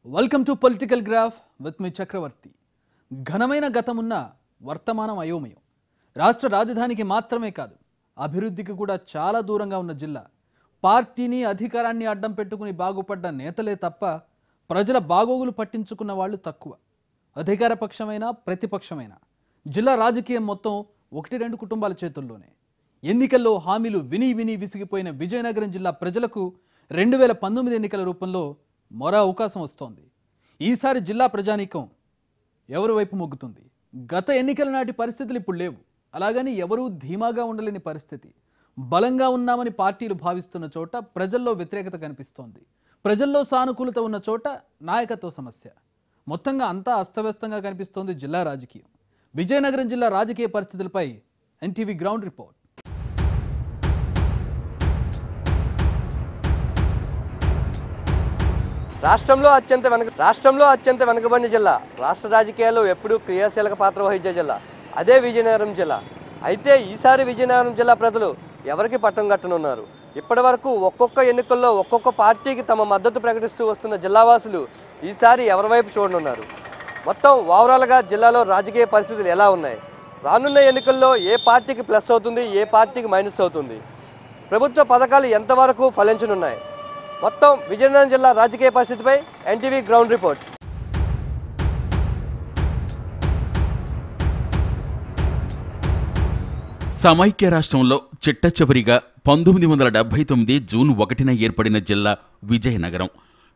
Welcome to political graph with me Chakravarthi. ఘనమైన గతమున్న వర్తమానం అయోమయం. రాష్ట్ర రాజధానికి మాత్రమే కాదు, అభివృద్ధికి కూడా చాలా దూరంగా ఉన్న జిల్లా. పార్టీని అధికారాన్ని అడ్డం పెట్టుకుని బాగుపడ్డ నేతలే తప్ప ప్రజల బాగోగులు పట్టించుకున్న వాళ్ళు తక్కువ. అధికార పక్షమైనా ప్రతిపక్షమైనా జిల్లా రాజకీయం మొత్తం 1-2 కుటుంబాల చేతుల్లోనే. ఎన్నికల్లో హామీలు విని విని విసిగిపోయిన విజయనగరం జిల్లా ప్రజలకు 2019 ఎన్నికల రూపంలో మరో అవకాశం వస్తోంది. ఈసారి జిల్లా ప్రజానీకం ఎవరి వైపు మొగ్గుతుంది? గత ఎన్నికల నాటి పరిస్థితులు ఇప్పుడు లేవు. అలాగని ఎవరూ ధీమాగా ఉండలేని పరిస్థితి. బలంగా ఉన్నామని పార్టీలు భావిస్తున్న చోట ప్రజల్లో వ్యతిరేకత కనిపిస్తోంది. ప్రజల్లో సానుకూలత ఉన్న చోట నాయకత్వ సమస్య. మొత్తంగా అంతా అస్తవ్యస్తంగా కనిపిస్తోంది జిల్లా రాజకీయం. విజయనగరం జిల్లా రాజకీయ పరిస్థితులపై ఎన్టీవీ గ్రౌండ్ రిపోర్ట్. రాష్ట్రంలో అత్యంత వెనుకబడిన జిల్లా, రాష్ట్ర రాజకీయాల్లో ఎప్పుడూ క్రియాశీలక పాత్ర వహించే జిల్లా అదే విజయనగరం జిల్లా. అయితే ఈసారి విజయనగరం జిల్లా ప్రజలు ఎవరికి పట్టం కట్టనున్నారు? ఇప్పటి వరకు ఒక్కొక్క ఎన్నికల్లో ఒక్కొక్క పార్టీకి తమ మద్దతు ప్రకటిస్తూ వస్తున్న జిల్లావాసులు ఈసారి ఎవరి వైపు చూడనున్నారు? మొత్తం ఓవరాల్గా జిల్లాలో రాజకీయ పరిస్థితులు ఎలా ఉన్నాయి? రానున్న ఎన్నికల్లో ఏ పార్టీకి ప్లస్ అవుతుంది, ఏ పార్టీకి మైనస్ అవుతుంది? ప్రభుత్వ పథకాలు ఎంతవరకు ఫలించనున్నాయి? మొత్తం విజయనగరం జిల్లా రాజకీయ పరిస్థితిపై ఎన్టీవీ గ్రౌండ్ రిపోర్ట్. సమైక్య రాష్ట్రంలో చిట్ట చివరిగా 1979 జూన్ 1న ఏర్పడిన జిల్లా విజయనగరం.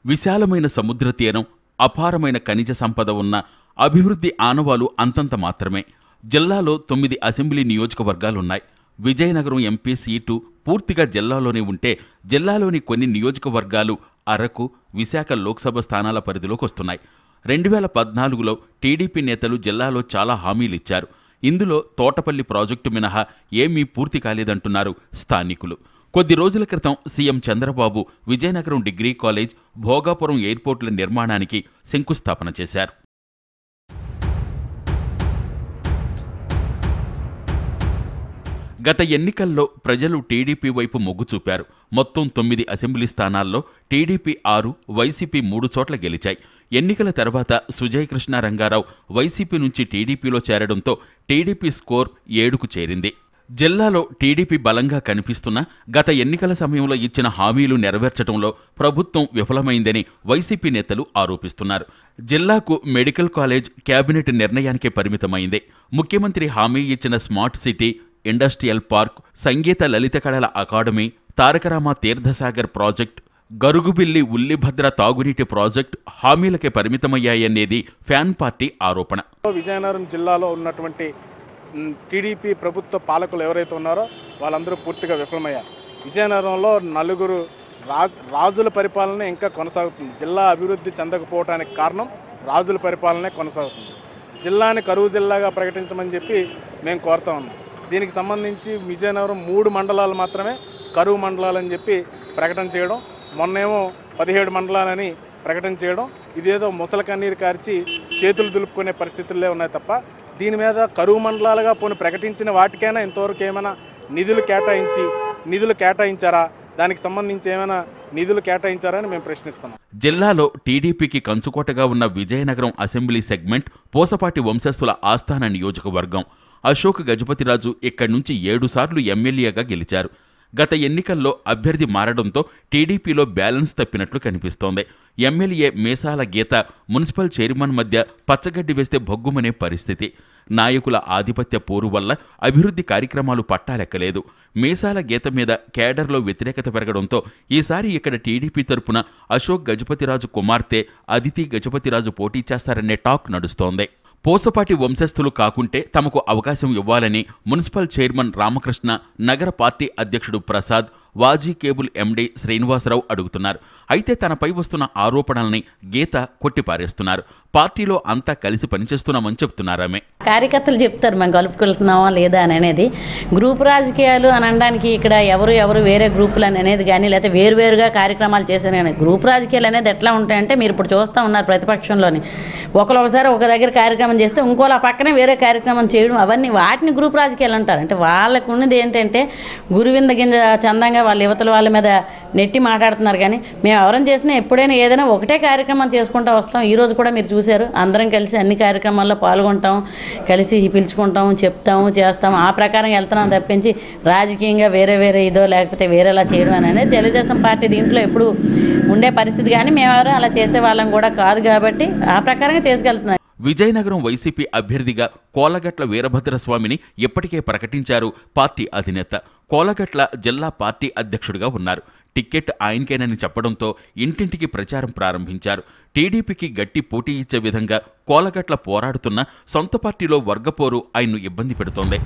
విశాలమైన సముద్ర తీరం, అపారమైన ఖనిజ సంపద ఉన్న అభివృద్ధి ఆనవాలు అంతంత మాత్రమే. జిల్లాలో 9 అసెంబ్లీ నియోజకవర్గాలున్నాయి. విజయనగరం ఎంపీ సీటు పూర్తిగా జిల్లాలోనే ఉంటే జిల్లాలోని కొన్ని నియోజకవర్గాలు అరకు, విశాఖ లోక్సభ స్థానాల పరిధిలోకి వస్తున్నాయి. 2014లో టీడీపీ నేతలు జిల్లాలో చాలా హామీలిచ్చారు. ఇందులో తోటపల్లి ప్రాజెక్టు మినహా ఏమీ పూర్తి కాలేదంటున్నారు స్థానికులు. కొద్ది రోజుల క్రితం CM Chandrababu Vizianagaram degree college, Bhogapuram ఎయిర్పోర్టుల నిర్మాణానికి శంకుస్థాపన చేశారు. గత ఎన్నికల్లో ప్రజలు టీడీపీ వైపు మొగ్గు చూపారు. మొత్తం 9 అసెంబ్లీ స్థానాల్లో టీడీపీ 6, వైసీపీ 3 చోట్ల గెలిచాయి. ఎన్నికల తర్వాత సుజయ్ కృష్ణ రంగారావు వైసీపీ నుంచి టీడీపీలో చేరడంతో టీడీపీ స్కోర్ 7కు చేరింది. జిల్లాలో టీడీపీ బలంగా కనిపిస్తున్నా గత ఎన్నికల సమయంలో ఇచ్చిన హామీలు నెరవేర్చడంలో ప్రభుత్వం విఫలమైందని వైసీపీ నేతలు ఆరోపిస్తున్నారు. జిల్లాకు మెడికల్ కాలేజ్ కేబినెట్ నిర్ణయానికే పరిమితమైంది. ముఖ్యమంత్రి హామీ ఇచ్చిన స్మార్ట్ సిటీ, ఇండస్ట్రియల్ పార్క్, సంగీత లలిత కళల అకాడమీ, తారకరామ తీర్థసాగర్ ప్రాజెక్ట్, గరుగుబిల్లి ఉల్లిభద్ర తాగునీటి ప్రాజెక్ట్ హామీలకే పరిమితమయ్యాయనేది ఫ్యాన్ పార్టీ ఆరోపణ. విజయనగరం జిల్లాలో ఉన్నటువంటి టీడీపీ ప్రభుత్వ పాలకులు ఎవరైతే ఉన్నారో వాళ్ళందరూ పూర్తిగా విఫలమయ్యారు. విజయనగరంలో 4 రాజుల పరిపాలన ఇంకా కొనసాగుతుంది. జిల్లా అభివృద్ధి చెందకపోవడానికి కారణం రాజుల పరిపాలనే కొనసాగుతుంది. జిల్లాని కరువు జిల్లాగా ప్రకటించమని చెప్పి మేము కోరుతా ఉన్నాం. దీనికి సంబంధించి విజయనగరం 3 మండలాలు మాత్రమే కరువు మండలాలని చెప్పి ప్రకటన చేయడం, మొన్నేమో 17 మండలాలని ప్రకటన చేయడం, ఇదేదో ముసలి కన్నీరు కార్చి చేతులు దులుపుకునే పరిస్థితుల్లో ఉన్నాయి తప్ప దీని మీద కరువు మండలాలుగా పోని ప్రకటించిన వాటికైనా ఇంతవరకు ఏమైనా నిధులు కేటాయించారా? దానికి సంబంధించి ఏమైనా నిధులు కేటాయించారని మేము ప్రశ్నిస్తున్నాం. జిల్లాలో టీడీపీకి కంచుకోటగా ఉన్న విజయనగరం అసెంబ్లీ సెగ్మెంట్ పూసపాటి వంశస్థుల ఆస్థాన నియోజకవర్గం. అశోక్ గజపతిరాజు ఇక్కడి నుంచి 7 సార్లు ఎమ్మెల్యేగా గెలిచారు. గత ఎన్నికల్లో అభ్యర్థి మారడంతో టీడీపీలో బ్యాలెన్స్ తప్పినట్లు కనిపిస్తోంది. ఎమ్మెల్యే మేసాల గీత, మున్సిపల్ చైర్మన్ మధ్య పచ్చగడ్డి వేస్తే భగ్గుమనే పరిస్థితి. నాయకుల ఆధిపత్య పోరు వల్ల అభివృద్ధి కార్యక్రమాలు పట్టాలెక్కలేదు. మేసాల గీత మీద కేడర్లో వ్యతిరేకత పెరగడంతో ఈసారి ఇక్కడ టీడీపీ తరపున అశోక్ గజపతిరాజు కుమార్తె అదితి గజపతిరాజు పోటీ చేస్తారనే టాక్ నడుస్తోంది. పూసపాటి వంశస్థులు కాకుంటే తమకు అవకాశం ఇవ్వాలని మున్సిపల్ చైర్మన్ రామకృష్ణ, నగర పార్టీ అధ్యక్షుడు ప్రసాద్, వాజీ కేబుల్ ఎండీ శ్రీనివాసరావు అడుగుతున్నారు. అయితే తనపై వస్తున్న ఆరోపణల్ని గీత కొట్టిపారేస్తున్నారు. పార్టీలో అంతా కలిసి పనిచేస్తున్నామని చెప్తున్నారామె. కార్యకర్తలు చెప్తారు మేము కలుపుకెళ్తున్నామా లేదా అని అనేది. గ్రూప్ రాజకీయాలు అని అనడానికి ఇక్కడ ఎవరు వేరే గ్రూపులు అని అనేది కానీ లేకపోతే వేరువేరుగా కార్యక్రమాలు చేశారు కానీ గ్రూప్ రాజకీయాలు అనేది ఎట్లా ఉంటాయంటే మీరు ఇప్పుడు చూస్తూ ఉన్నారు ప్రతిపక్షంలోని ఒకసారి ఒక దగ్గర కార్యక్రమం చేస్తే ఇంకోలా పక్కనే వేరే కార్యక్రమం చేయడం అవన్నీ వాటిని గ్రూప్ రాజకీయాలు అంటారు. అంటే వాళ్ళకు ఉన్నది ఏంటంటే గురువింద గింజ చందంగా వాళ్ళ యువతల వాళ్ళ మీద నెట్టి మాట్లాడుతున్నారు. కానీ మేము ఎవరైనా చేసినా ఎప్పుడైనా ఏదైనా ఒకటే కార్యక్రమం చేసుకుంటూ వస్తాం. ఈరోజు కూడా మీరు చూశారు అందరం కలిసి అన్ని కార్యక్రమాల్లో పాల్గొంటాం, కలిసి పిలుచుకుంటాం, చెప్తాము, చేస్తాము, ఆ ప్రకారం వెళ్తున్నాం తప్పించి రాజకీయంగా వేరే ఇదో లేకపోతే వేరేలా చేయడం అనేది తెలుగుదేశం పార్టీ దీంట్లో ఎప్పుడు ఉండే పరిస్థితి. కానీ మేమెవరూ అలా చేసే వాళ్ళం కూడా కాదు కాబట్టి ఆ ప్రకారంగా చేసుకెళ్తున్నాం. విజయనగరం వైసీపీ అభ్యర్థిగా కోలగట్ల వీరభద్రస్వామిని ఇప్పటికే ప్రకటించారు పార్టీ అధినేత. కోలగట్ల జిల్లా పార్టీ అధ్యక్షుడిగా ఉన్నారు. టిక్కెట్ ఆయనకేనని చెప్పడంతో ఇంటింటికి ప్రచారం ప్రారంభించారు. టీడీపీకి గట్టి పోటీ ఇచ్చే విధంగా కోలగట్ల పోరాడుతున్న సొంత పార్టీలో వర్గపోరు ఆయన్ను ఇబ్బంది పెడుతోంది.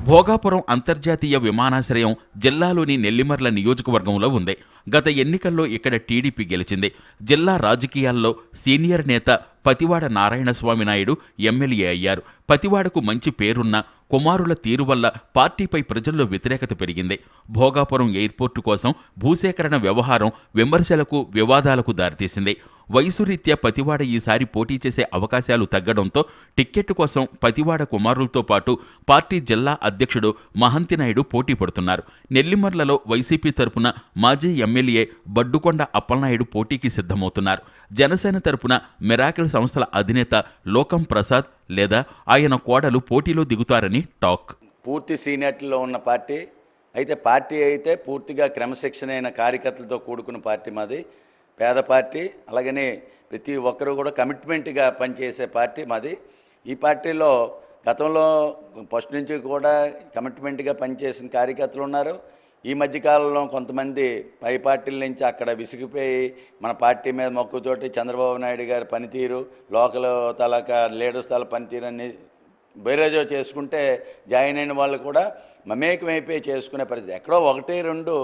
భోగాపురం అంతర్జాతీయ విమానాశ్రయం జిల్లాలోని నెల్లిమర్ల నియోజకవర్గంలో ఉంది. గత ఎన్నికల్లో ఇక్కడ టీడీపీ గెలిచింది. జిల్లా రాజకీయాల్లో సీనియర్ నేత పతివాడ నారాయణస్వామి నాయుడు ఎమ్మెల్యే అయ్యారు. పతివాడకు మంచి పేరున్న కుమారుల తీరు వల్ల పార్టీపై ప్రజల్లో వ్యతిరేకత పెరిగింది. భోగాపురం ఎయిర్పోర్టు కోసం భూసేకరణ వ్యవహారం విమర్శలకు, వివాదాలకు దారితీసింది. వయసు రీత్యా పతివాడ ఈసారి పోటీ చేసే అవకాశాలు తగ్గడంతో టిక్కెట్ కోసం పతివాడ కుమారులతో పాటు పార్టీ జిల్లా అధ్యక్షుడు మహంతి నాయుడు పోటీ పడుతున్నారు. నెల్లిమర్లలో వైసీపీ తరపున మాజీ ఎమ్మెల్యే బడ్డుకొండ అప్పలనాయుడు పోటీకి సిద్ధమవుతున్నారు. జనసేన తరపున మిరాకిల్ సంస్థల అధినేత లోకం ప్రసాద్ లేదా ఆయన కోడలు పోటీలో దిగుతారని టాక్. పూర్తి సీనియారిటీలో ఉన్న పార్టీ అయితే పూర్తిగా క్రమశిక్షణ అయిన కార్యకర్తలతో కూడుకున్న పార్టీ మాది. పేద పార్టీ, అలాగనే ప్రతి ఒక్కరూ కూడా కమిట్మెంట్గా పనిచేసే పార్టీ మాది. ఈ పార్టీలో గతంలో ఫస్ట్ నుంచి కూడా కమిట్మెంట్గా పనిచేసిన కార్యకర్తలు ఉన్నారు. ఈ మధ్యకాలంలో కొంతమంది పై పార్టీల నుంచి అక్కడ విసిగిపోయి మన పార్టీ మీద మొక్కుతోటి చంద్రబాబు నాయుడు గారి పనితీరు, లోకల్ తాలూకా లీడర్స్ తాలూకా పనితీరు అన్ని బేరేజో చేసుకుంటే జాయిన్ అయిన వాళ్ళు కూడా మమేకమైపోయి చేసుకునే పరిస్థితి. ఎక్కడో 1-2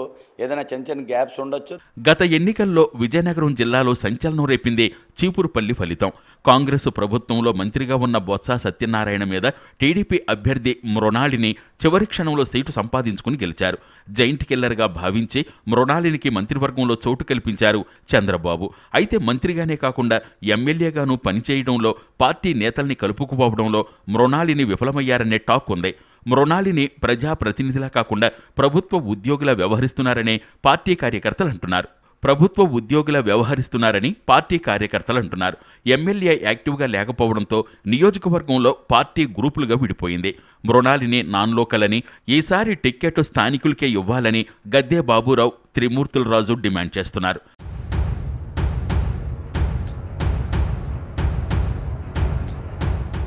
ఏదైనా చిన్న గ్యాప్స్ ఉండొచ్చు. గత ఎన్నికల్లో విజయనగరం జిల్లాలో సంచలనం రేపింది చీపురుపల్లి ఫలితం. కాంగ్రెస్ ప్రభుత్వంలో మంత్రిగా ఉన్న బొత్స సత్యనారాయణ మీద టీడీపీ అభ్యర్థి మృణాళిని చివరి క్షణంలో సీటు సంపాదించుకుని గెలిచారు. జైంట్ కిల్లర్గా భావించి మృణాళినికి మంత్రివర్గంలో చోటు కల్పించారు చంద్రబాబు. అయితే మంత్రిగానే కాకుండా ఎమ్మెల్యేగాను పనిచేయడంలో, పార్టీ నేతల్ని కలుపుకుపోవడంలో మృణాళిని విఫలమయ్యారనే టాక్ ఉంది. మృణాళిని ప్రజాప్రతినిధిలా కాకుండా ప్రభుత్వ ఉద్యోగులా వ్యవహరిస్తున్నారని పార్టీ కార్యకర్తలు అంటున్నారు. ఎమ్మెల్యే యాక్టివ్గా లేకపోవడంతో నియోజకవర్గంలో పార్టీ గ్రూపులుగా విడిపోయింది. మృణాళిని నాన్ లోకల్ అని, ఈసారి టిక్కెట్ స్థానికులకే ఇవ్వాలని గద్దె బాబురావు, త్రిమూర్తులరాజు డిమాండ్ చేస్తున్నారు.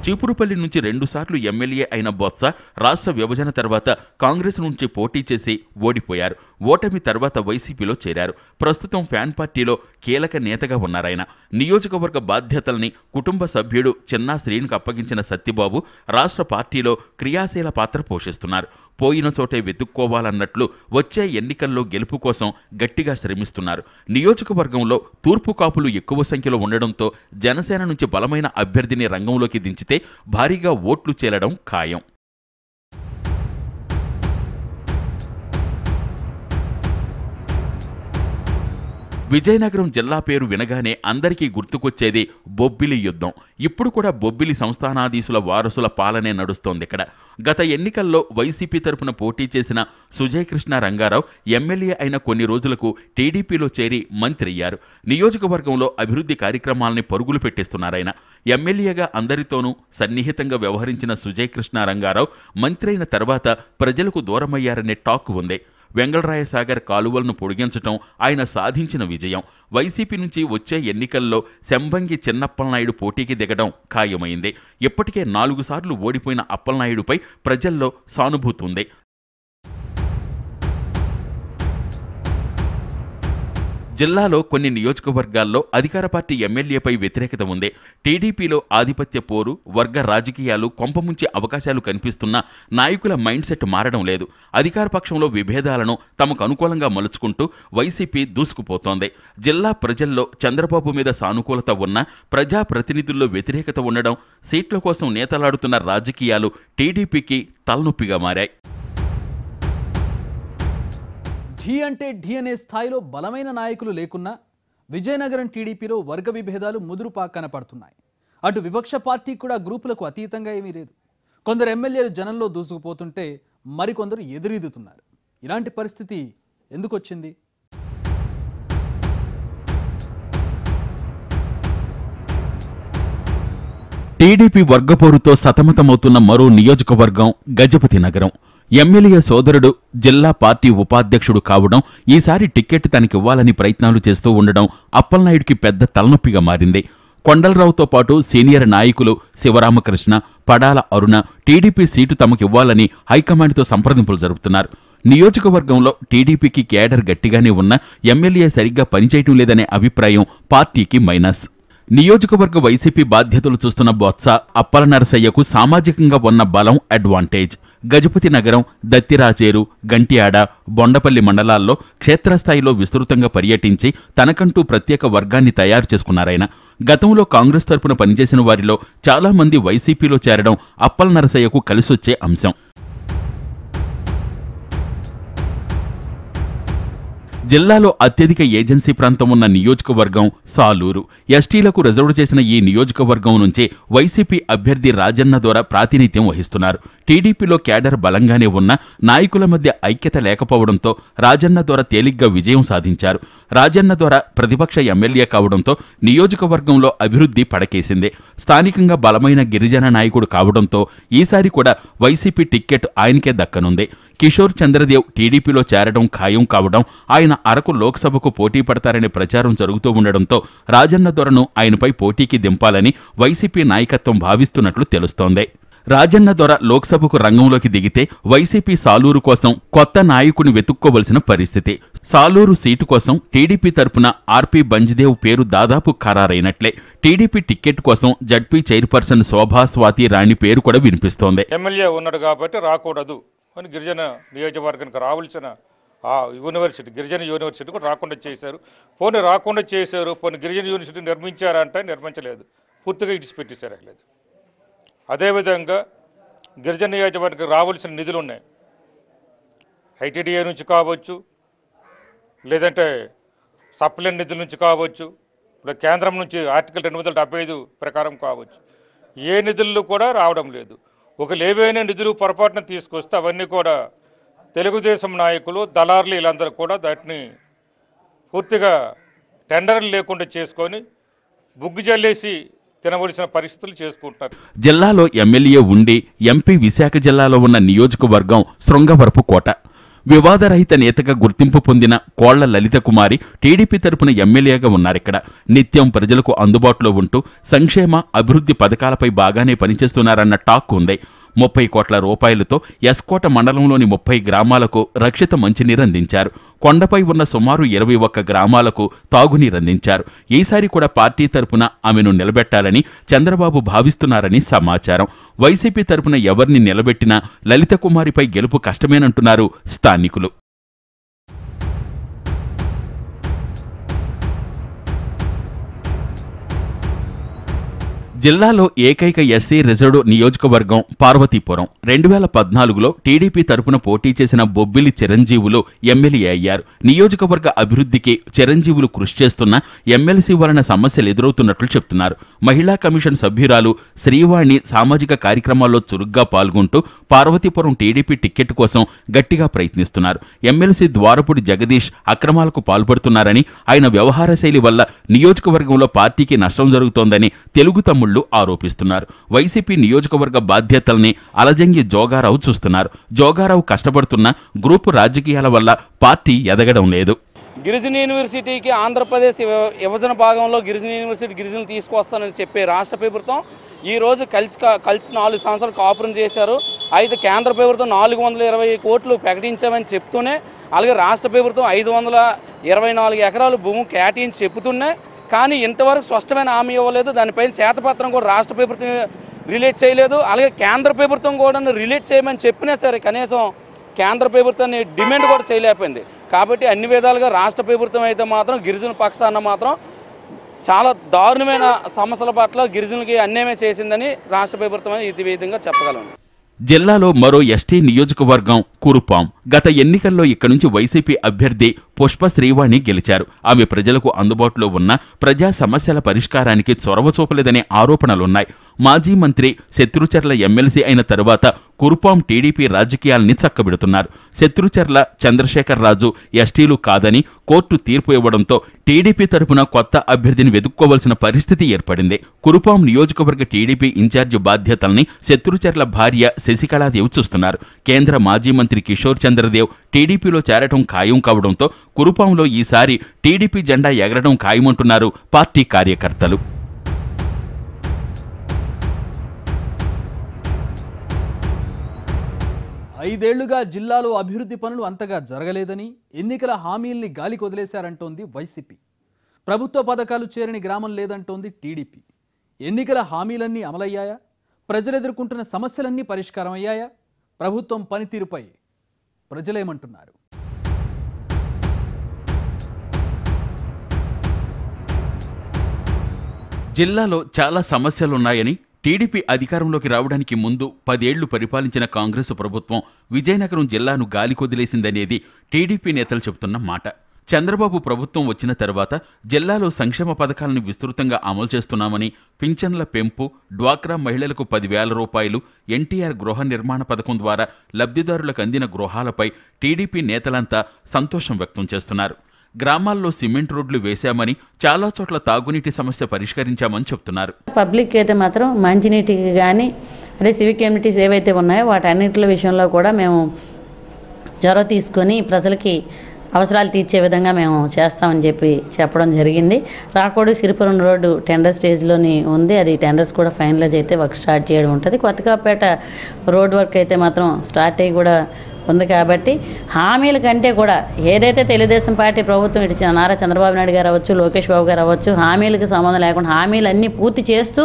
చీపురుపల్లి నుంచి 2 సార్లు ఎమ్మెల్యే అయిన బొత్స రాష్ట్ర విభజన తర్వాత కాంగ్రెస్ నుంచి పోటీ చేసి ఓడిపోయారు. ఓటమి తర్వాత వైసీపీలో చేరారు. ప్రస్తుతం ఫ్యాన్ పార్టీలో కీలక నేతగా ఉన్నారాయన. నియోజకవర్గ బాధ్యతల్ని కుటుంబ సభ్యుడు చిన్నా శ్రీనుకు అప్పగించిన సత్యబాబు రాష్ట్ర పార్టీలో క్రియాశీల పాత్ర పోషిస్తున్నారు. పోయిన చోటే వెతుక్కోవాలన్నట్లు వచ్చే ఎన్నికల్లో గెలుపు కోసం గట్టిగా శ్రమిస్తున్నారు. నియోజకవర్గంలో తూర్పు కాపులు ఎక్కువ సంఖ్యలో ఉండడంతో జనసేన నుంచి బలమైన అభ్యర్థిని రంగంలోకి దించితే భారీగా ఓట్లు చేరడం ఖాయం. విజయనగరం జిల్లా పేరు వినగానే అందరికీ గుర్తుకొచ్చేది బొబ్బిలి యుద్ధం. ఇప్పుడు కూడా బొబ్బిలి సంస్థానాధీశుల వారసుల పాలనే నడుస్తోంది ఇక్కడ. గత ఎన్నికల్లో వైసీపీ తరపున పోటీ చేసిన సుజయ్ కృష్ణ రంగారావు ఎమ్మెల్యే అయిన కొన్ని రోజులకు టీడీపీలో చేరి మంత్రి అయ్యారు. నియోజకవర్గంలో అభివృద్ధి కార్యక్రమాలని పరుగులు పెట్టిస్తున్నారాయన. ఎమ్మెల్యేగా అందరితోనూ సన్నిహితంగా వ్యవహరించిన సుజయ్ కృష్ణ రంగారావు మంత్రి అయిన తర్వాత ప్రజలకు దూరమయ్యారనే టాక్ ఉంది. వెంగళరాయసాగర్ కాలువలను పొడిగించటం ఆయన సాధించిన విజయం. వైసీపీ నుంచి వచ్చే ఎన్నికల్లో శంబంగి చిన్నప్పలనాయుడు పోటీకి దిగడం ఖాయమైంది. ఇప్పటికే 4 సార్లు ఓడిపోయిన అప్పలనాయుడుపై ప్రజల్లో సానుభూతి ఉంది. జిల్లాలో కొన్ని నియోజకవర్గాల్లో అధికార పార్టీ ఎమ్మెల్యేపై వ్యతిరేకత ఉంది. టీడీపీలో ఆధిపత్య పోరు, వర్గ రాజకీయాలు కొంపముంచే అవకాశాలు కనిపిస్తున్నా నాయకుల మైండ్ సెట్ మారడం లేదు. అధికార పక్షంలో విభేదాలను తమకు అనుకూలంగా మలుచుకుంటూ వైసీపీ దూసుకుపోతోంది. జిల్లా ప్రజల్లో చంద్రబాబు మీద సానుకూలత ఉన్నా ప్రజాప్రతినిధుల్లో వ్యతిరేకత ఉండడం, సీట్ల కోసం నేతలాడుతున్న రాజకీయాలు టీడీపీకి తలనొప్పిగా మారాయి. ఢీ అంటే ఢీ అనే స్థాయిలో బలమైన నాయకులు లేకున్నా విజయనగరం టీడీపీలో వర్గ విభేదాలు ముదురుపాకాన పడుతున్నాయి. అటు విపక్ష పార్టీ కూడా గ్రూపులకు అతీతంగా ఏమీ లేదు. కొందరు ఎమ్మెల్యేలు జనంలో దూసుకుపోతుంటే మరికొందరు ఎదురీదుతున్నారు. ఇలాంటి పరిస్థితి ఎందుకు వచ్చింది? టీడీపీ వర్గపోరుతో సతమతమవుతున్న మరో నియోజకవర్గం గజపతి నగరం. ఎమ్మెల్యే సోదరుడు జిల్లా పార్టీ ఉపాధ్యక్షుడు కావడం, ఈసారి టిక్కెట్ తనకివ్వాలని ప్రయత్నాలు చేస్తూ ఉండడం అప్పలనాయుడికి పెద్ద తలనొప్పిగా మారింది. కొండలరావుతో పాటు సీనియర్ నాయకులు శివరామకృష్ణ, పడాల అరుణ టీడీపీ సీటు తమకివ్వాలని హైకమాండ్తో సంప్రదింపులు జరుపుతున్నారు. నియోజకవర్గంలో టీడీపీకి కేడర్ గట్టిగానే ఉన్న ఎమ్మెల్యే సరిగ్గా పనిచేయటం లేదనే అభిప్రాయం పార్టీకి మైనస్. నియోజకవర్గ వైసీపీ బాధ్యతలు చూస్తున్న బొత్స, అప్పల నరసయ్యకు సామాజికంగా ఉన్న బలం అడ్వాంటేజ్. గజపతి నగరం, దత్తిరాచేరు, గంట్యాడ, బొండపల్లి మండలాల్లో క్షేత్రస్థాయిలో విస్తృతంగా పర్యటించి తనకంటూ ప్రత్యేక వర్గాన్ని తయారు చేసుకున్నారాయన. గతంలో కాంగ్రెస్ తరపున పనిచేసిన వారిలో చాలా మంది వైసీపీలో చేరడం అప్పల నరసయ్యకు కలిసొచ్చే అంశం. జిల్లాలో అత్యధిక ఏజెన్సీ ప్రాంతం ఉన్న నియోజకవర్గం సాలూరు. ఎస్టీలకు రిజర్వ్ చేసిన ఈ నియోజకవర్గం నుంచి వైసీపీ అభ్యర్థి రాజన్న ద్వారా ప్రాతినిధ్యం వహిస్తున్నారు. టీడీపీలో కేడర్ బలంగానే ఉన్న నాయకుల మధ్య ఐక్యత లేకపోవడంతో రాజన్న ద్వారా తేలిగ్గా విజయం సాధించారు. రాజన్న ద్వారా ప్రతిపక్ష ఎమ్మెల్యే కావడంతో నియోజకవర్గంలో అభివృద్ధి పడకేసింది. స్థానికంగా బలమైన గిరిజన నాయకుడు కావడంతో ఈసారి కూడా వైసీపీ టిక్కెట్ ఆయనకే దక్కనుంది. కిషోర్ చంద్రదేవ్ టీడీపీలో చేరడం ఖాయం కావడం, ఆయన అరకు లోక్సభకు పోటీ పడతారనే ప్రచారం జరుగుతూ ఉండడంతో రాజన్న దొరను ఆయనపై పోటీకి దింపాలని వైసీపీ నాయకత్వం భావిస్తున్నట్లు తెలుస్తోంది. రాజన్న దొర లోక్సభకు రంగంలోకి దిగితే వైసీపీ సాలూరు కోసం కొత్త నాయకుని వెతుక్కోవలసిన పరిస్థితి. సాలూరు సీటు కోసం టీడీపీ తరపున ఆర్పీ బంజ్దేవ్ పేరు దాదాపు ఖరారైనట్లే. టీడీపీ టిక్కెట్ కోసం జడ్పీ చైర్పర్సన్ శోభా స్వాతి రాణి పేరు కూడా వినిపిస్తోంది. ఎమ్మెల్యే ఉన్నాడు కాబట్టి రాకూడదు అని గిరిజన నియోజకవర్గానికి రావాల్సిన ఆ యూనివర్సిటీ, గిరిజన యూనివర్సిటీ కూడా రాకుండా చేశారు. పోనీ గిరిజన యూనివర్సిటీ నిర్మించారంటే నిర్మించలేదు, పూర్తిగా ఇడిచిపెట్టేశారు. లేదు, అదేవిధంగా గిరిజన నియోజకవర్గానికి రావాల్సిన నిధులు ఉన్నాయి. ఐటీడీఏ నుంచి కావచ్చు, లేదంటే సప్లెంట్ నిధుల నుంచి కావచ్చు, లేదా కేంద్రం నుంచి ఆర్టికల్ 275 ప్రకారం కావచ్చు. ఏ నిధులు కూడా రావడం లేదు. ఏవైనా నిధులు పొరపాటున తీసుకొస్తే అవన్నీ కూడా తెలుగుదేశం నాయకులు, దళారులు వీళ్ళందరూ కూడా దాటిని పూర్తిగా టెండర్లు లేకుండా చేసుకొని బుగ్గు జల్లేసి తినవలసిన పరిస్థితులు చేసుకుంటారు. జిల్లాలో ఎమ్మెల్యే ఉండి ఎంపీ విశాఖ జిల్లాలో ఉన్న నియోజకవర్గం శృంగవరపు కోట. వివాదరహిత నేతగా గుర్తింపు పొందిన కోళ్ల లలిత కుమారి టీడీపీ తరపున ఎమ్మెల్యేగా ఉన్నారిక్కడ. నిత్యం ప్రజలకు అందుబాటులో ఉంటూ సంక్షేమ అభివృద్ధి పథకాలపై బాగానే పనిచేస్తున్నారన్న టాక్ ఉంది. 30 కోట్ల రూపాయలతో ఎస్కోట మండలంలోని 30 గ్రామాలకు రక్షిత మంచినీరందించారు. కొండపై ఉన్న సుమారు 21 గ్రామాలకు తాగునీరందించారు. ఈసారి కూడా పార్టీ తరపున ఆమెను నిలబెట్టాలని చంద్రబాబు భావిస్తున్నారని సమాచారం. వైసీపీ తరపున ఎవరిని నిలబెట్టినా లలిత కుమారిపై గెలుపు కష్టమేనంటున్నారు స్థానికులు. జిల్లాలో ఏకైక ఎస్సీ రిజర్వ్డ్ నియోజకవర్గం పార్వతీపురం. 2014లో టీడీపీ తరపున పోటీ చేసిన బొబ్బిలి చిరంజీవులు ఎమ్మెల్యే అయ్యారు. నియోజకవర్గ అభివృద్ధికి చిరంజీవులు కృషి చేస్తున్న ఎమ్మెల్సీ వలన సమస్యలు ఎదురవుతున్నట్లు చెప్తున్నారు. మహిళా కమిషన్ సభ్యురాలు శ్రీవాణి సామాజిక కార్యక్రమాల్లో చురుగ్గా పాల్గొంటూ పార్వతీపురం టీడీపీ టిక్కెట్ కోసం గట్టిగా ప్రయత్నిస్తున్నారు. ఎమ్మెల్సీ ద్వారపుడి జగదీష్ అక్రమాలకు పాల్పడుతున్నారని, ఆయన వ్యవహార శైలి వల్ల నియోజకవర్గంలో పార్టీకి నష్టం జరుగుతోందని తెలుగు తమ్ముళ్లు ఆరోపిస్తున్నారు. వైసీపీ నియోజకవర్గ బాధ్యతల్ని అలజంగి జోగారావు చూస్తున్నారు. జోగారావు కష్టపడుతున్న గ్రూపు రాజకీయాల వల్ల పార్టీ ఎదగడం లేదు. గిరిజన యూనివర్సిటీకి ఆంధ్రప్రదేశ్ విభజన భాగంలో గిరిజన యూనివర్సిటీ గిరిజనులు తీసుకొస్తానని చెప్పే రాష్ట్ర ప్రభుత్వం ఈరోజు కలిసి 4 సంవత్సరాలు కాపురం చేశారు. అయితే కేంద్ర ప్రభుత్వం 420 కోట్లు ప్రకటించామని చెప్తూనే, అలాగే రాష్ట్ర ప్రభుత్వం 524 ఎకరాలు భూమి కేటాయించి చెబుతున్నాయి. కానీ ఇంతవరకు స్పష్టమైన హామీ ఇవ్వలేదు. దానిపైన శ్వేతపత్రం కూడా రాష్ట్ర ప్రభుత్వం రిలీజ్ చేయలేదు. అలాగే కేంద్ర ప్రభుత్వం కూడా రిలీజ్ చేయమని చెప్పినా సరే కనీసం కేంద్ర ప్రభుత్వాన్ని డిమాండ్ కూడా చేయలేకపోయింది. కాబట్టి అన్ని విధాలుగా రాష్ట్ర ప్రభుత్వం అయితే మాత్రం గిరిజన పక్షాన మాత్రం చాలా దారుణమైన సమస్యల పట్ల గిరిజనులకి అన్యాయం చేసిందని రాష్ట్ర ప్రభుత్వం ఈ విధంగా చెప్పగలను. జిల్లాలో మరో ఎస్టీ నియోజకవర్గం కురుపాం. గత ఎన్నికల్లో ఇక్కడి నుంచి వైసీపీ అభ్యర్థి పుష్ప శ్రీవాణి గెలిచారు. ఆమె ప్రజలకు అందుబాటులో ఉన్న ప్రజా సమస్యల పరిష్కారానికి చొరవ చూపలేదనే ఆరోపణలున్నాయి. మాజీ మంత్రి శత్రుచర్ల ఎమ్మెల్సీ అయిన తరువాత కురుపాం టీడీపీ రాజకీయాల్ని చక్కబెడుతున్నారు. శత్రుచర్ల చంద్రశేఖర్ రాజు ఎస్టీలు కాదని కోర్టు తీర్పు ఇవ్వడంతో టీడీపీ తరపున కొత్త అభ్యర్థిని వెతుక్కోవలసిన పరిస్థితి ఏర్పడింది. కురుపాం నియోజకవర్గ టీడీపీ ఇన్ఛార్జి బాధ్యతల్ని శత్రుచర్ల భార్య శశికళాదేవి చూస్తున్నారు. కేంద్ర మాజీ మంత్రి కిషోర్ చంద్రదేవ్ టీడీపీలో చేరటం ఖాయం కావడంతో కురుపాంలో ఈసారి టీడీపీ జెండా ఎగరడం ఖాయమంటున్నారు పార్టీ కార్యకర్తలు. ఐదేళ్లుగా జిల్లాలో అభివృద్ధి పనులు అంతగా జరగలేదని, ఎన్నికల హామీల్ని గాలికి వదిలేశారంటోంది వైసీపీ. ప్రభుత్వ పథకాలు చేరని గ్రామం లేదంటోంది టీడీపీ. ఎన్నికల హామీలన్నీ అమలయ్యాయా? ప్రజలు ఎదుర్కొంటున్న సమస్యలన్నీ పరిష్కారం అయ్యాయా? ప్రభుత్వం పనితీరుపై ప్రజలేమంటున్నారు? జిల్లాలో చాలా సమస్యలున్నాయని, టీడీపీ అధికారంలోకి రావడానికి ముందు 10 ఏళ్లు పరిపాలించిన కాంగ్రెస్ ప్రభుత్వం విజయనగరం జిల్లాను గాలికొదిలేసిందనేది టీడీపీ నేతలు చెబుతున్న మాట. చంద్రబాబు ప్రభుత్వం వచ్చిన తర్వాత జిల్లాలో సంక్షేమ పథకాలను విస్తృతంగా అమలు చేస్తున్నామని, పింఛన్ల పెంపు, డ్వాక్రా మహిళలకు 10,000 రూపాయలు, ఎన్టీఆర్ గృహ నిర్మాణ పథకం ద్వారా లబ్ధిదారులకు అందిన గృహాలపై టీడీపీ నేతలంతా సంతోషం వ్యక్తం చేస్తున్నారు. గ్రామాల్లో సిమెంట్ రోడ్లు వేశామని, చాలా చోట్ల తాగునీటి సమస్య పరిష్కరించామని చెప్తున్నారు. పబ్లిక్ అయితే మాత్రం మంచినీటికి కానీ అదే సివిక్ కమ్యూనిటీస్ ఏవైతే ఉన్నాయో వాటన్నిటి విషయంలో కూడా మేము చొరవ తీసుకొని ప్రజలకి అవసరాలు తీర్చే విధంగా మేము చేస్తామని చెప్పడం జరిగింది. రాకోడు సిరిపురం రోడ్డు టెండర్ స్టేజ్లోని ఉంది. అది టెండర్స్ కూడా ఫైనలైజ్ అయితే వర్క్ స్టార్ట్ చేయడం ఉంటుంది. కొత్తకాపేట రోడ్ వర్క్ అయితే మాత్రం స్టార్ట్ అయ్యి కూడా ఉంది. కాబట్టి హామీల కంటే కూడా ఏదైతే తెలుగుదేశం పార్టీ ప్రభుత్వం ఇచ్చిన నారా చంద్రబాబు నాయుడు గారు అవ్వచ్చు, లోకేష్ బాబు గారు అవ్వచ్చు, హామీలకు సంబంధం లేకుండా హామీలన్నీ పూర్తి చేస్తూ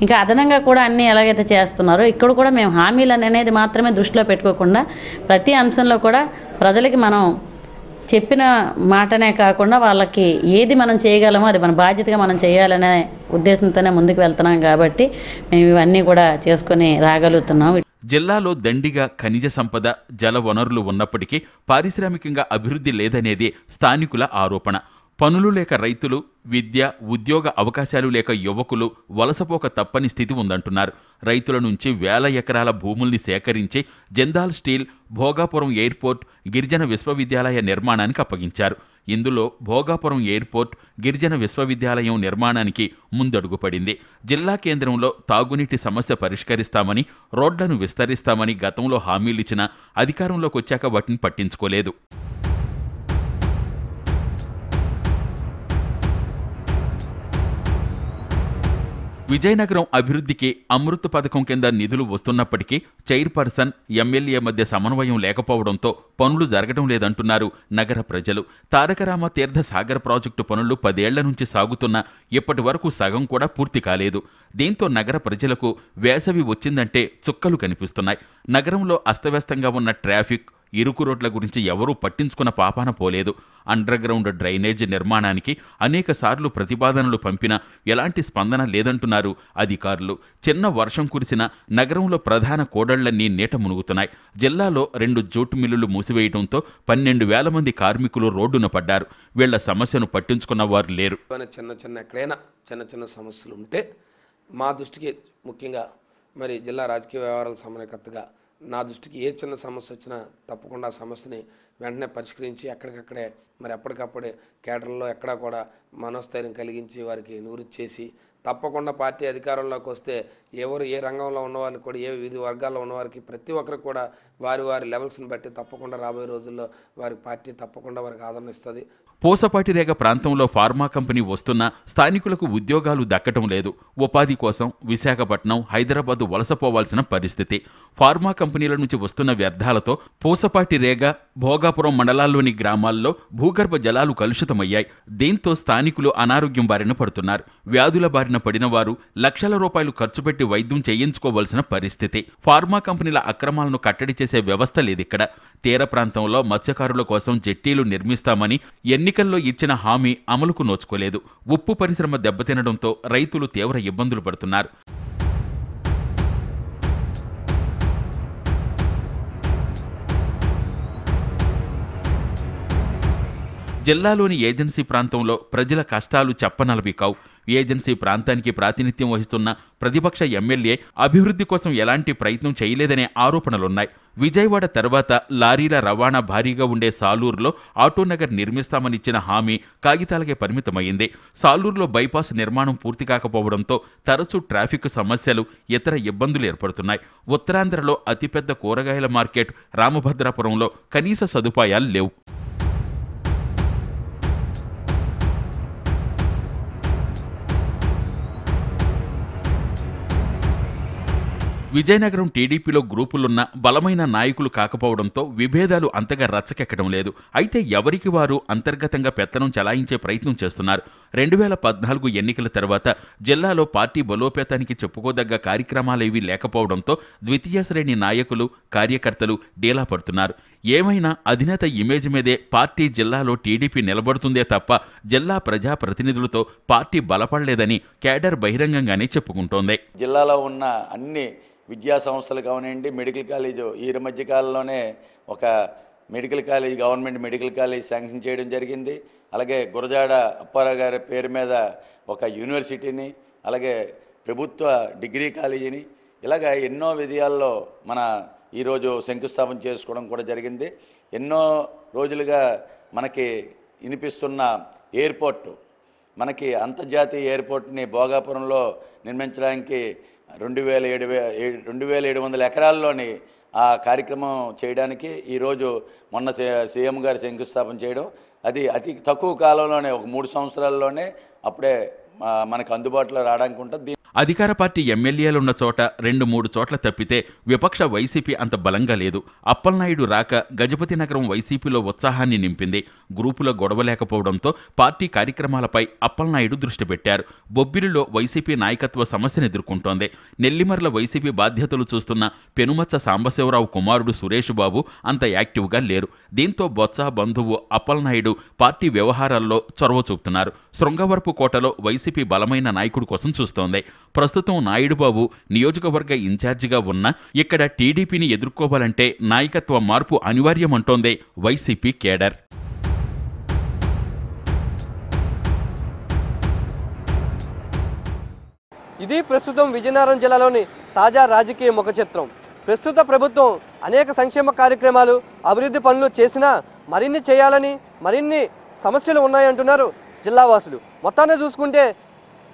ఇంకా అదనంగా కూడా అన్నీ ఎలాగైతే చేస్తున్నారో ఇక్కడ కూడా మేము హామీలు అనేది మాత్రమే దృష్టిలో పెట్టుకోకుండా ప్రతి అంశంలో కూడా ప్రజలకి మనం చెప్పిన మాటనే కాకుండా వాళ్ళకి ఏది మనం చేయగలమో అది మన బాధ్యతగా మనం చేయాలనే ఉద్దేశంతోనే ముందుకు వెళ్తున్నాం. కాబట్టి మేము ఇవన్నీ కూడా చేసుకొని రాగలుగుతున్నాం. జిల్లాలో దండిగా ఖనిజ సంపద, జల వనరులు ఉన్నప్పటికీ పారిశ్రామికంగా అభివృద్ధి లేదనేది స్థానికుల ఆరోపణ. పనులు లేక రైతులు, విద్య, ఉద్యోగ అవకాశాలు లేక యువకులు వలసపోక తప్పని స్థితి ఉందంటున్నారు. రైతుల నుంచి 1000 ఎకరాల భూముల్ని సేకరించి జిందాల్ స్టీల్, భోగాపురం ఎయిర్పోర్ట్, గిరిజన విశ్వవిద్యాలయ నిర్మాణానికి అప్పగించారు. ఇందులో భోగాపురం ఎయిర్పోర్ట్, గిరిజన విశ్వవిద్యాలయం నిర్మాణానికి ముందడుగు పడింది. జిల్లా కేంద్రంలో తాగునీటి సమస్య పరిష్కరిస్తామని, రోడ్లను విస్తరిస్తామని గతంలో హామీలిచ్చినా అధికారంలోకి వచ్చాక వాటిని పట్టించుకోలేదు. విజయనగరం అభివృద్ధికి అమృత్ పథకం కింద నిధులు వస్తున్నప్పటికీ చైర్పర్సన్, ఎమ్మెల్యే మధ్య సమన్వయం లేకపోవడంతో పనులు జరగడం లేదంటున్నారు నగర ప్రజలు. తారకరామ తీర్థ సాగర్ ప్రాజెక్టు పనులు 10 ఏళ్ల నుంచి సాగుతున్నా ఇప్పటి వరకు సగం కూడా పూర్తి కాలేదు. దీంతో నగర ప్రజలకు వేసవి వచ్చిందంటే చుక్కలు కనిపిస్తున్నాయి. నగరంలో అస్తవ్యస్తంగా ఉన్న ట్రాఫిక్, ఇరుకు రోడ్ల గురించి ఎవరూ పట్టించుకున్న పాపాన పోలేదు. అండర్గ్రౌండ్ డ్రైనేజ్ నిర్మాణానికి అనేక సార్లు ప్రతిపాదనలు పంపినా ఎలాంటి స్పందన లేదంటున్నారు అధికారులు. చిన్న వర్షం కురిసిన నగరంలో ప్రధాన కూడళ్లన్నీ నీట మునుగుతున్నాయి. జిల్లాలో 2 జూట్ మిల్లులు మూసివేయడంతో 12,000 మంది కార్మికులు రోడ్డున పడ్డారు. వీళ్ల సమస్యను పట్టించుకున్న వారు లేరు. ఎక్కడైనా చిన్న సమస్యలు ఉంటే మా దృష్టికి, ముఖ్యంగా మరి జిల్లా రాజకీయ వ్యవహారాల సమన్వయకర్తగా నా దృష్టికి ఏ చిన్న సమస్య వచ్చినా తప్పకుండా ఆ సమస్యని వెంటనే పరిష్కరించి ఎక్కడికక్కడే మరి అప్పటికప్పుడే కేడర్లో ఎక్కడా కూడా మనోస్థైర్యం కలిగించి వారికి నివృత్తి చేసి తప్పకుండా పార్టీ అధికారంలోకి వస్తే ఎవరు ఏ రంగంలో ఉన్నవారికి కూడా, ఏ వివిధ వర్గాల్లో ఉన్నవారికి ప్రతి ఒక్కరికి కూడా వారి లెవెల్స్ని బట్టి తప్పకుండా రాబోయే రోజుల్లో వారి పార్టీ తప్పకుండా వారికి ఆదరణ ఇస్తుంది. పూసపాటిరేగ ప్రాంతంలో ఫార్మా కంపెనీ వస్తున్నా స్థానికులకు ఉద్యోగాలు దక్కటం లేదు. ఉపాధి కోసం విశాఖపట్నం, హైదరాబాద్ వలసపోవాల్సిన పరిస్థితి. ఫార్మా కంపెనీల నుంచి వస్తున్న వ్యర్థాలతో పూసపాటిరేగ, భోగాపురం మండలాల్లోని గ్రామాల్లో భూగర్భ జలాలు కలుషితమయ్యాయి. దీంతో స్థానికులు అనారోగ్యం బారిన పడుతున్నారు. వ్యాధుల బారిన పడిన వారు లక్షల రూపాయలు ఖర్చు పెట్టి వైద్యం చేయించుకోవాల్సిన పరిస్థితి. ఫార్మా కంపెనీల అక్రమాలను కట్టడి చేసే వ్యవస్థ లేదిక్కడ. తీర ప్రాంతంలో మత్స్యకారుల కోసం జెట్టీలు నిర్మిస్తామని ఎన్నికల్లో ఇచ్చిన హామీ అమలుకు నోచుకోలేదు. ఉప్పు పరిశ్రమ దెబ్బతినడంతో రైతులు తీవ్ర ఇబ్బందులు పడుతున్నారు. జిల్లాలోని ఏజెన్సీ ప్రాంతంలో ప్రజల కష్టాలు చెప్పనలవి కావు. ఏజెన్సీ ప్రాంతానికి ప్రాతినిధ్యం వహిస్తున్న ప్రతిపక్ష ఎమ్మెల్యే అభివృద్ధి కోసం ఎలాంటి ప్రయత్నం చేయలేదనే ఆరోపణలున్నాయి. విజయవాడ తర్వాత లారీల రవాణా భారీగా ఉండే సాలూరులో ఆటోనగర్ నిర్మిస్తామనిచ్చిన హామీ కాగితాలకే పరిమితమైంది. సాలూరులో బైపాస్ నిర్మాణం పూర్తి కాకపోవడంతో తరచూ ట్రాఫిక్ సమస్యలు, ఇతర ఇబ్బందులు ఏర్పడుతున్నాయి. ఉత్తరాంధ్రలో అతిపెద్ద కూరగాయల మార్కెట్ రామభద్రాపురంలో కనీస సదుపాయాలు లేవు. విజయనగరం టీడీపీలో గ్రూపులున్న బలమైన నాయకులు కాకపోవడంతో విభేదాలు అంతగా రచ్చకెక్కడం లేదు. అయితే ఎవరికి వారు అంతర్గతంగా పెత్తనం చలాయించే ప్రయత్నం చేస్తున్నారు. 2014 ఎన్నికల తర్వాత జిల్లాలో పార్టీ బలోపేతానికి చెప్పుకోదగ్గ కార్యక్రమాలేవీ లేకపోవడంతో ద్వితీయ శ్రేణి నాయకులు, కార్యకర్తలు డీలా పడుతున్నారు. ఏమైనా అధినేత ఇమేజ్ మీదే పార్టీ జిల్లాలో టీడీపీ నిలబడుతుందే తప్ప జిల్లా ప్రజాప్రతినిధులతో పార్టీ బలపడలేదని కేడర్ బహిరంగంగానే చెప్పుకుంటోంది. జిల్లాలో ఉన్న అన్ని విద్యా సంస్థలు కానివ్వండి, మెడికల్ కాలేజ్ ఈ మధ్య కాలంలోనే ఒక medical college, government medical college sanction చేయడం జరిగింది. అలాగే గురజాడ అప్పారావు గారి పేరు మీద ఒక యూనివర్సిటీని, అలాగే ప్రభుత్వ డిగ్రీ కాలేజీని, ఇలాగ ఎన్నో విజయాల్లో మన ఈరోజు శంకుస్థాపన చేసుకోవడం కూడా జరిగింది. ఎన్నో రోజులుగా మనకి వినిపిస్తున్న ఎయిర్పోర్టు, మనకి అంతర్జాతీయ ఎయిర్పోర్ట్ని భోగాపురంలో నిర్మించడానికి 2700 ఎకరాల్లోని ఆ కార్యక్రమం చేయడానికి ఈరోజు మొన్న సీఎం గారు శంకుస్థాపన చేయడం, అది అతి తక్కువ కాలంలోనే ఒక 3 సంవత్సరాల్లోనే అప్పుడే మనకు అందుబాటులో రావడానికి ఉంటుంది. అధికార పార్టీ ఎమ్మెల్యేలున్న చోట 2-3 చోట్ల తప్పితే విపక్ష వైసీపీ అంత బలంగా లేదు. అప్పలనాయుడు రాక గజపతి నగరం వైసీపీలో ఉత్సాహాన్ని నింపింది. గ్రూపుల గొడవ లేకపోవడంతో పార్టీ కార్యక్రమాలపై అప్పలనాయుడు దృష్టి పెట్టారు. బొబ్బిలిలో వైసీపీ నాయకత్వ సమస్యను ఎదుర్కొంటోంది. నెల్లిమర్ల వైసీపీ బాధ్యతలు చూస్తున్న పెనుమచ్చ సాంబశివరావు కుమారుడు సురేష్ బాబు అంత యాక్టివ్గా లేరు. దీంతో బొత్స బంధువు అప్పలనాయుడు పార్టీ వ్యవహారాల్లో చొరవ చూపుతున్నారు. శృంగవరపు కోటలో వైసీపీ బలమైన నాయకుడి కోసం చూస్తోంది. ప్రస్తుతం నాయుడుబాబు నియోజకవర్గ ఇన్ఛార్జిగా ఉన్న ఇక్కడ టీడీపీని ఎదుర్కోవాలంటే నాయకత్వ మార్పు అనివార్యమంటోందే వైసీపీ కేడర్. ఇది ప్రస్తుతం విజయనగరం జిల్లాలోని తాజా రాజకీయ ముఖచిత్రం. ప్రస్తుత ప్రభుత్వం అనేక సంక్షేమ కార్యక్రమాలు, అభివృద్ధి పనులు చేసినా మరిన్ని చేయాలని, మరిన్ని సమస్యలు ఉన్నాయంటున్నారు జిల్లావాసులు. మొత్తాన్ని చూసుకుంటే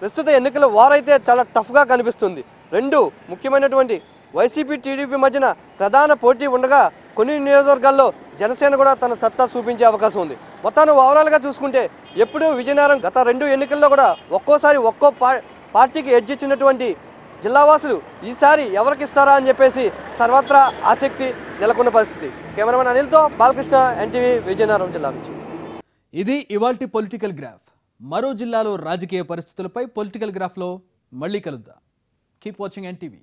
ప్రస్తుత ఎన్నికల వారైతే చాలా టఫ్గా కనిపిస్తుంది. రెండు ముఖ్యమైనటువంటి వైసీపీ టీడీపీ మధ్యన ప్రధాన పోటీ ఉండగా కొన్ని నియోజకవర్గాల్లో జనసేన కూడా తన సత్తా చూపించే అవకాశం ఉంది. మొత్తాన్ని ఓవరాల్గా చూసుకుంటే ఎప్పుడూ విజయనగరం గత 2 ఎన్నికల్లో కూడా ఒక్కోసారి ఒక్కో పార్టీకి ఎడ్జ్ ఇచ్చినటువంటి జిల్లావాసులు ఈసారి ఎవరికి ఇస్తారా అని చెప్పేసి సర్వత్రా ఆసక్తి నెలకొన్న పరిస్థితి. కెమెరామెన్ అనిల్తో బాలకృష్ణ, ఎన్టీవీ, విజయనగరం జిల్లా నుంచి. ఇది ఇవాల్టి పొలిటికల్ గ్రాఫ్. మరో జిల్లాలో రాజకీయ పరిస్థితులపై పొలిటికల్ గ్రాఫ్లో మళ్ళీ కలుద్దాం. Keep watching NTV.